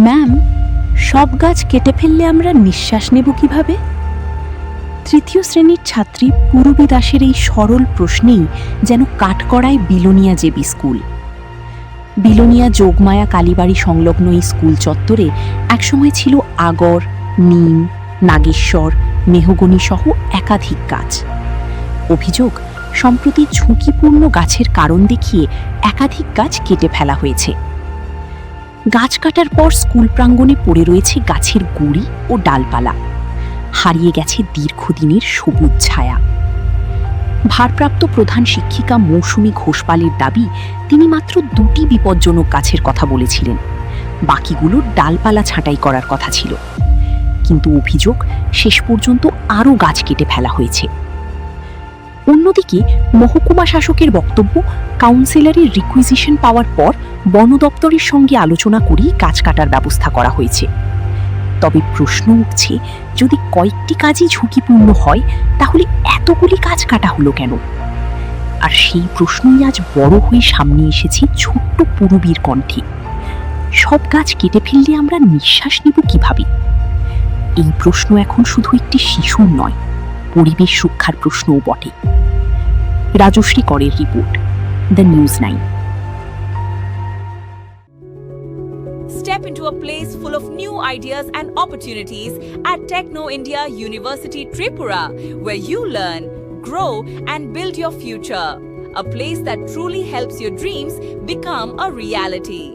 Ma'am, সব গাছ কেটে ফেললে আমরা নিঃশ্বাস নেব কিভাবে? তৃতীয় শ্রেণীর ছাত্রী পূরবী দাসের এই সরল প্রশ্নেই যেন কাঠকড়ায় বিলোনিয়া জেবি স্কুল। বিলোনিয়া যোগমায়া কালীবাড়ি সংলগ্ন এই স্কুল চত্বরে একসময় ছিল আগর, নিম, নাগেশ্বর, মেহগনি সহ একাধিক গাছ। অভিযোগ, সম্প্রতি ঝুঁকিপূর্ণ গাছের কারণ দেখিয়ে একাধিক গাছ কেটে ফেলা হয়েছে। গাছ কাটার পর স্কুল প্রাঙ্গণে পড়ে রয়েছে গাছের গুঁড়ি ও ডালপালা, হারিয়ে গেছে দীর্ঘদিনের সবুজ ছায়া। ভারপ্রাপ্ত প্রধান শিক্ষিকা মৌসুমী ঘোষপালের দাবি, তিনি মাত্র 2টি বিপজ্জনক গাছের কথা বলেছিলেন, বাকিগুলোর ডালপালা ছাঁটাই করার কথা ছিল। কিন্তু অভিযোগ, শেষ পর্যন্ত আরও গাছ কেটে ফেলা হয়েছে। অন্যদিকে মহকুমা শাসকের বক্তব্য, কাউন্সিলরের রিকুইজিশন পাওয়ার পর বন দপ্তরের সঙ্গে আলোচনা করেই গাছ কাটার ব্যবস্থা করা হয়েছে। তবে প্রশ্ন উঠছে, যদি কয়েকটি কাজই ঝুঁকিপূর্ণ হয় তাহলে এতগুলি গাছ কাটা হলো কেন? আর সেই প্রশ্নই আজ বড় হয়ে সামনে এসেছে ছোট্ট পূরবীর কণ্ঠে। সব গাছ কেটে ফেললে আমরা নিঃশ্বাস নেব কিভাবে? এই প্রশ্ন এখন শুধু একটি শিশুর নয়, পরিবেশ রক্ষার প্রশ্নও বটে। রাজশ্রী করের report, the news 9। Step into a place full of new ideas and opportunities at Techno India University Tripura, where you learn, grow, and build your future. A place that truly helps your dreams become a reality.